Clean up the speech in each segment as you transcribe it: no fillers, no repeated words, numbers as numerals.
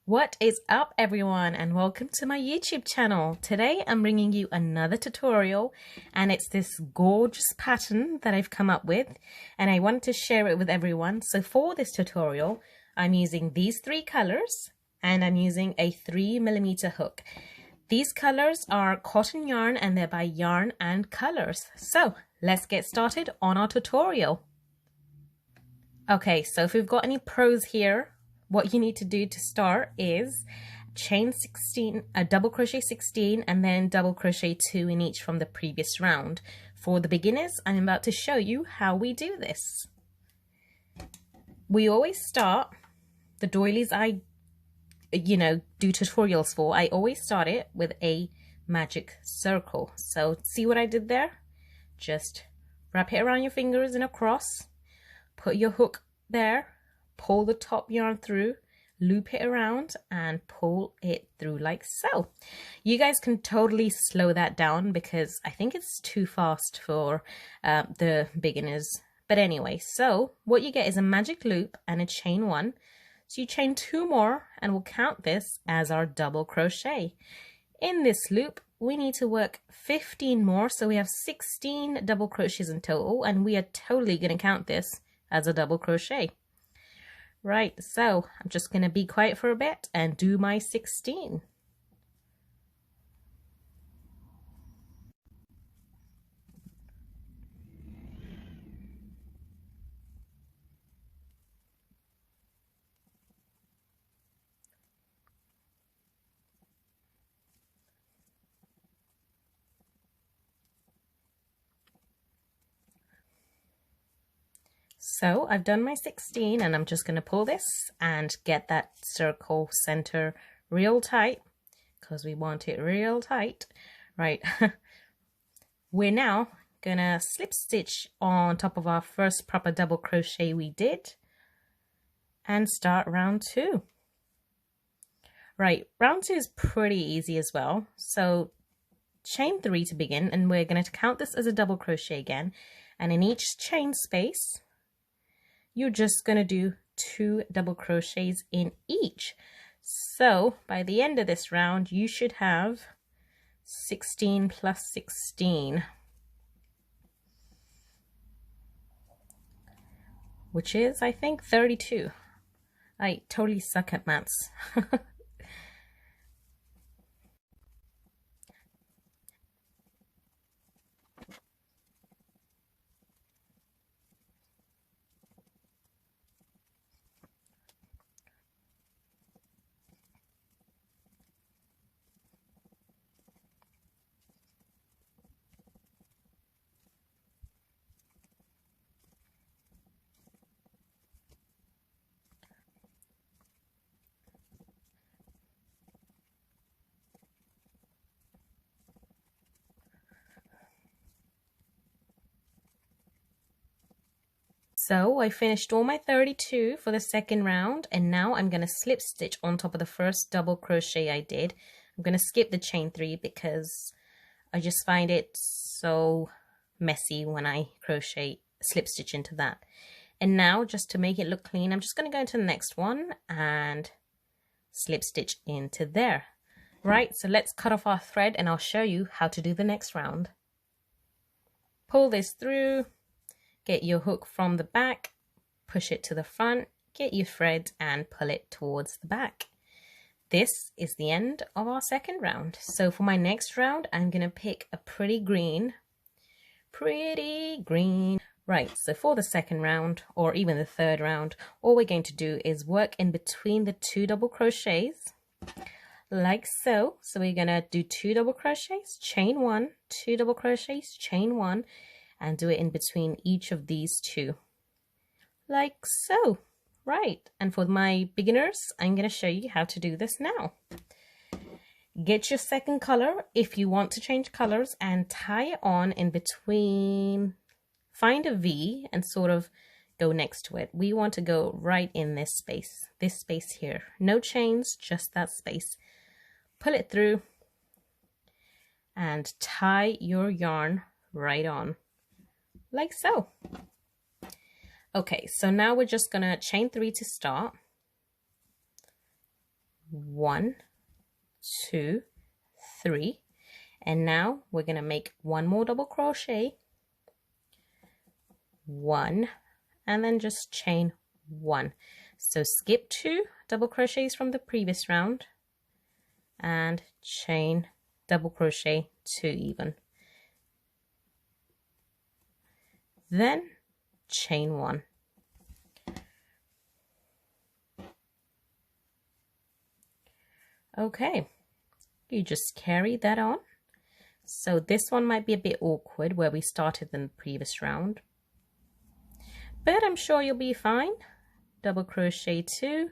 What is up everyone, and welcome to my YouTube channel. Today I'm bringing you another tutorial, and it's this gorgeous pattern that I've come up with and I wanted to share it with everyone. So for this tutorial I'm using these three colors and I'm using a 3mm hook. These colors are cotton yarn and they're by Yarn and Colors. So let's get started on our tutorial. Okay, so if we've got any pros here, what you need to do to start is chain 16, double crochet 16 and then double crochet 2 in each from the previous round. For the beginners, I'm about to show you how we do this. We always start, the doilies I do tutorials for, I always start it with a magic circle. So see what I did there? Just wrap it around your fingers in a cross, put your hook there, pull the top yarn through, loop it around and pull it through like so. You guys can totally slow that down because I think it's too fast for the beginners. But anyway, so what you get is a magic loop and a chain 1. So you chain 2 more and we'll count this as our double crochet. In this loop, we need to work 15 more. So we have 16 double crochets in total, and we are totally going to count this as a double crochet. Right, so I'm just going to be quiet for a bit and do my 16. So I've done my 16 and I'm just going to pull this and get that circle center real tight because we want it real tight. Right, we're now going to slip stitch on top of our first proper double crochet we did and start round 2. Right, round 2 is pretty easy as well. So chain 3 to begin, and we're going to count this as a double crochet again, and in each chain space you're just going to do 2 double crochets in each. So by the end of this round, you should have 16 plus 16, which is, I think, 32. I totally suck at maths. So I finished all my 32 for the second round, and now I'm going to slip stitch on top of the first double crochet I did. I'm going to skip the chain 3 because I just find it so messy when I slip stitch into that. And now, just to make it look clean, I'm just going to go into the next one and slip stitch into there. Right, so let's cut off our thread and I'll show you how to do the next round. Pull this through. Get your hook from the back, push it to the front, get your thread and pull it towards the back. This is the end of our second round. So for my next round, I'm going to pick a pretty green. Right, so for the second round or even the third round, all we're going to do is work in between the 2 double crochets like so. So we're going to do 2 double crochets, chain 1, 2 double crochets, chain 1, and do it in between each of these 2 like so. Right, and for my beginners, I'm going to show you how to do this now. Get your second color if you want to change colors and tie it on in between. Find a V and sort of go next to it. We want to go right in this space here. No chains, just that space. Pull it through and tie your yarn right on. Like so. Okay, so now we're just gonna chain 3 to start. 1, 2, 3, and now we're going to make one more double crochet, 1, and then just chain 1. So skip 2 double crochets from the previous round and chain double crochet 2 even, then chain 1. Okay, you just carry that on. So this one might be a bit awkward where we started in the previous round, but I'm sure you'll be fine. Double crochet 2,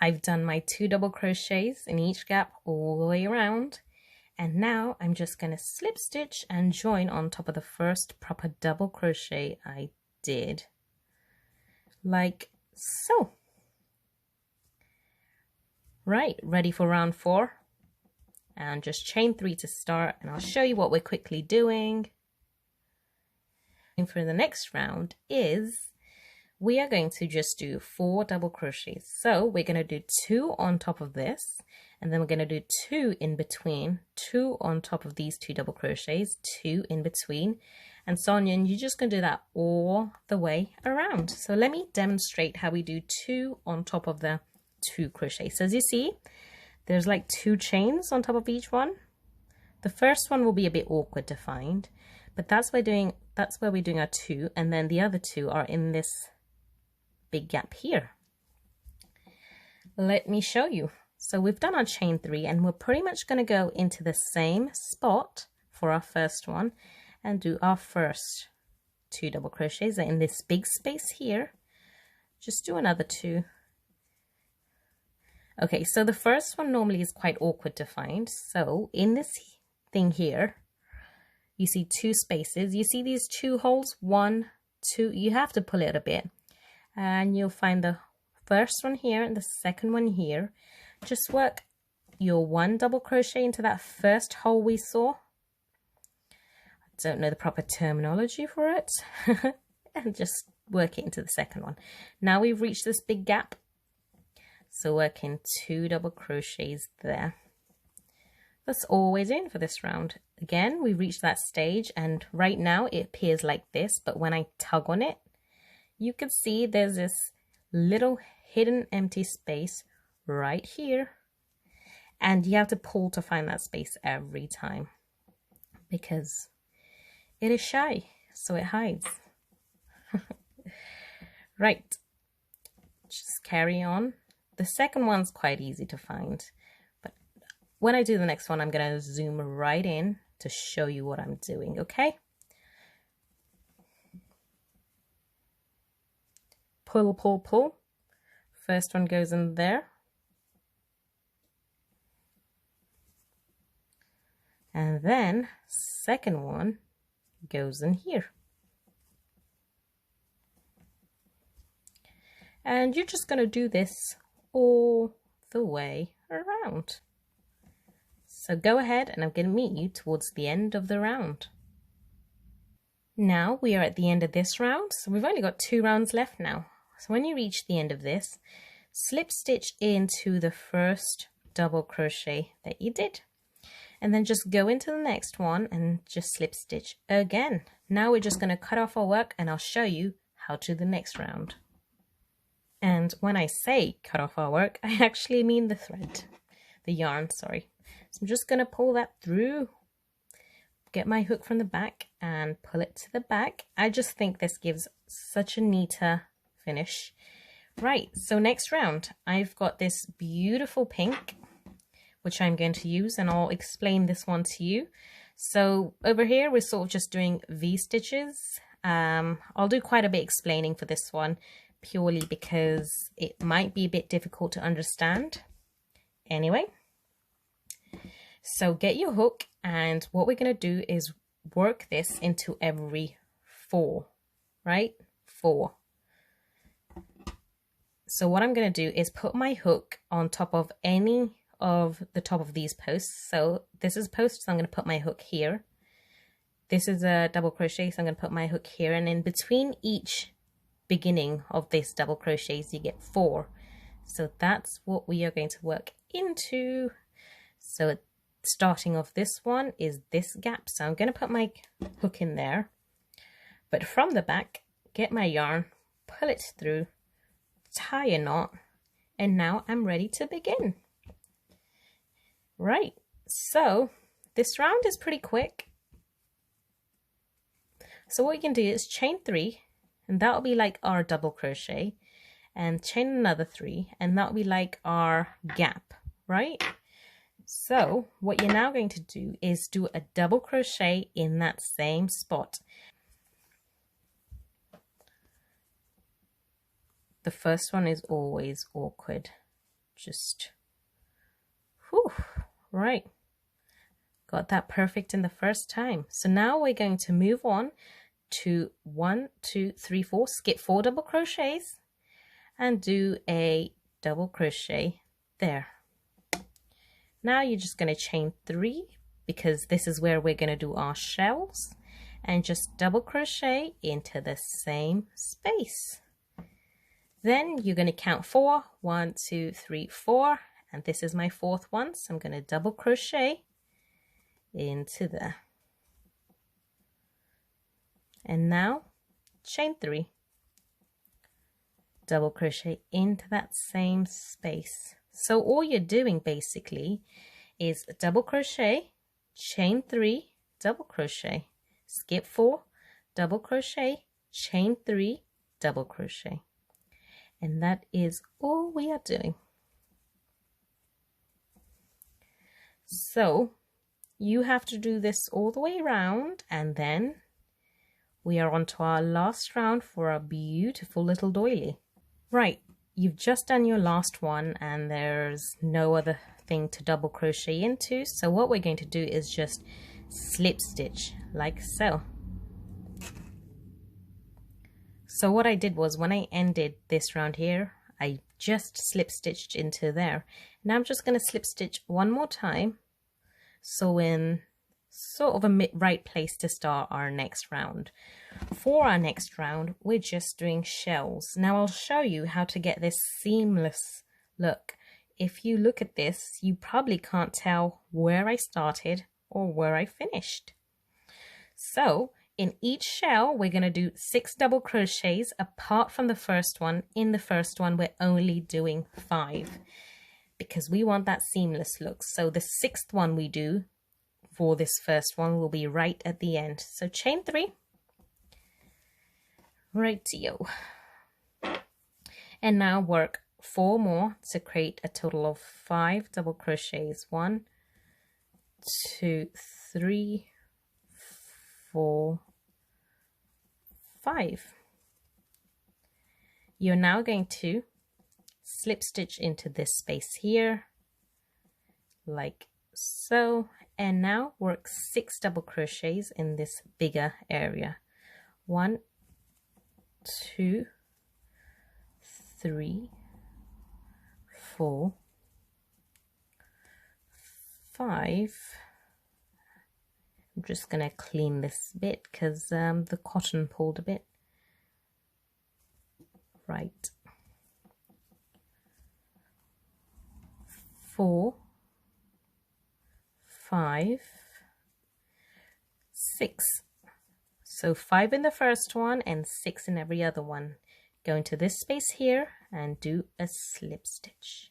I've done my 2 double crochets in each gap all the way around, and now I'm just going to slip stitch and join on top of the first proper double crochet I did, like so. Right, ready for round 4, and just chain 3 to start, and I'll show you what we're quickly doing. And for the next round is we are going to just do 4 double crochets. So we're going to do 2 on top of this, and then we're going to do 2 in between, 2 on top of these 2 double crochets, 2 in between, and so on. And you're just going to do that all the way around. So let me demonstrate how we do 2 on top of the 2 crochets. So as you see, there's like 2 chains on top of each one. The first one will be a bit awkward to find, but that's where we're doing our 2, and then the other 2 are in this big gap here. Let me show you. So we've done our chain 3, and we're pretty much going to go into the same spot for our first one and do our first 2 double crochets in this big space here. Just do another 2. Okay, so the first one normally is quite awkward to find. So in this thing here, you see 2 spaces. You see these 2 holes, 1, 2. You have to pull it a bit, and you'll find the first one here and the second one here. Just work your 1 double crochet into that first hole we saw. I don't know the proper terminology for it. And just work it into the second one. Now we've reached this big gap, so work in 2 double crochets there. That's all we're doing for this round. Again, we've reached that stage, and right now it appears like this, but when I tug on it, you can see there's this little hidden empty space right here, and you have to pull to find that space every time because it is shy, so it hides. Right, just carry on. The second one's quite easy to find, but when I do the next one, I'm going to zoom right in to show you what I'm doing, okay? Pull, pull, pull. First one goes in there. And then second one goes in here. And you're just going to do this all the way around. So go ahead, and I'm going to meet you towards the end of the round. Now we are at the end of this round, so we've only got 2 rounds left now. So when you reach the end of this, slip stitch into the first double crochet that you did, and then just go into the next one and just slip stitch again. Now we're just going to cut off our work, and I'll show you how to do the next round. And when I say cut off our work, I actually mean the thread, the yarn, sorry. So I'm just going to pull that through, get my hook from the back and pull it to the back. I just think this gives such a neater finish. Right, so next round, I've got this beautiful pink, which I'm going to use, and I'll explain this one to you. So over here, we're sort of just doing V-stitches. I'll do quite a bit explaining for this one, purely because it might be a bit difficult to understand. Anyway, so get your hook, and what we're going to do is work this into every 4, right? 4. So what I'm going to do is put my hook on top of any of the top of these posts. So this is a post, so I'm going to put my hook here. This is a double crochet, so I'm going to put my hook here, and in between each beginning of this double crochets you get 4. So that's what we are going to work into. So starting off, this one is this gap, so I'm going to put my hook in there, but from the back, get my yarn, pull it through, tie a knot, and now I'm ready to begin. Right, so this round is pretty quick. So what you can do is chain 3, and that'll be like our double crochet, and chain another 3, and that'll be like our gap, right? So what you're now going to do is do a double crochet in that same spot. The first one is always awkward. Just, whew, right. Got that perfect in the first time. So now we're going to move on to 1, 2, 3, 4, skip 4 double crochets and do a double crochet there. Now you're just going to chain 3, because this is where we're going to do our shells, and just double crochet into the same space. Then you're going to count 4, 1, 2, 3, 4, and this is my 4th one, so I'm going to double crochet into there. And now chain 3, double crochet into that same space. So all you're doing basically is double crochet, chain 3, double crochet, skip 4, double crochet, chain 3, double crochet. And that is all we are doing. So you have to do this all the way around, and then we are on to our last round for a beautiful little doily. Right, you've just done your last one, and there's no other thing to double crochet into. So what we're going to do is just slip stitch like so. So what I did was, when I ended this round here, I just slip stitched into there. Now I'm just going to slip stitch one more time, so in sort of a right place to start our next round. For our next round, we're just doing shells. Now I'll show you how to get this seamless look. If you look at this, you probably can't tell where I started or where I finished. So in each shell, we're going to do 6 double crochets apart from the first one. In the first one, we're only doing 5 because we want that seamless look. So the 6th one we do for this first one will be right at the end. So chain 3, rightio, and now work 4 more to create a total of 5 double crochets. 1, 2, 3, 4, 5. You're now going to slip stitch into this space here like so, and now work 6 double crochets in this bigger area. 1, 2, 3, 4, 5. I'm just going to clean this bit because the cotton pulled a bit. Right. 4, 5, 6. So 5 in the first one and 6 in every other one. Go into this space here and do a slip stitch.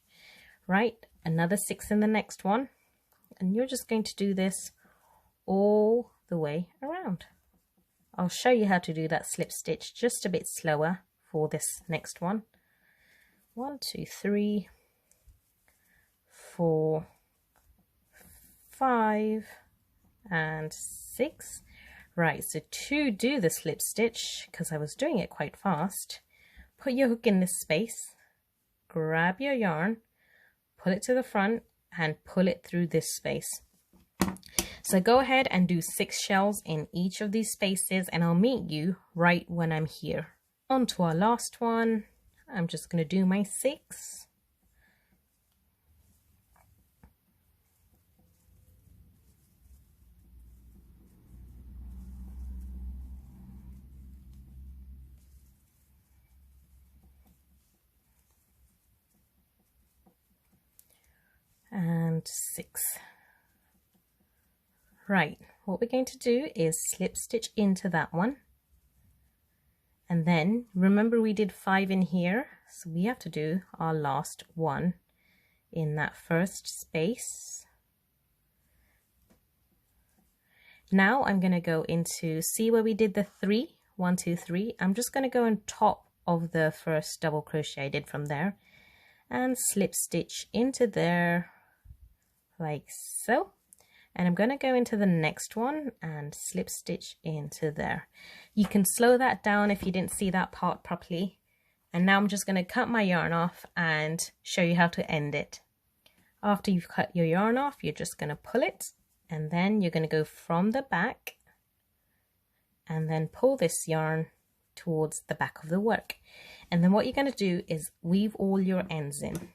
Right, another 6 in the next one. And you're just going to do this all the way around. I'll show you how to do that slip stitch just a bit slower for this next one. 1, 2, 3, 4, 5 and 6. Right, so to do the slip stitch, because I was doing it quite fast, put your hook in this space, grab your yarn, pull it to the front and pull it through this space. So go ahead and do 6 shells in each of these spaces, and I'll meet you right when I'm here. On to our last one. I'm just going to do my 6. And 6. Right, what we're going to do is slip stitch into that one, and then remember we did 5 in here, so we have to do our last one in that first space. Now I'm going to go into, see where we did the 3, 1, 2, 3. I'm just going to go on top of the first double crochet I did from there and slip stitch into there like so. And I'm going to go into the next one and slip stitch into there. You can slow that down if you didn't see that part properly. And now I'm just going to cut my yarn off and show you how to end it. After you've cut your yarn off, you're just going to pull it, and then you're going to go from the back and then pull this yarn towards the back of the work. And then what you're going to do is weave all your ends in.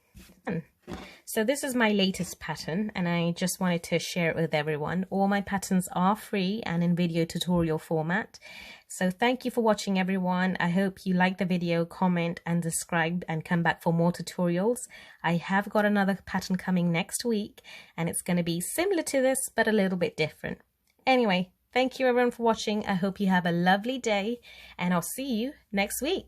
So this is my latest pattern, and I just wanted to share it with everyone. All my patterns are free and in video tutorial format. So thank you for watching, everyone. I hope you like the video, comment and subscribe and come back for more tutorials. I have got another pattern coming next week, and it's going to be similar to this but a little bit different. Anyway, thank you everyone for watching. I hope you have a lovely day, and I'll see you next week.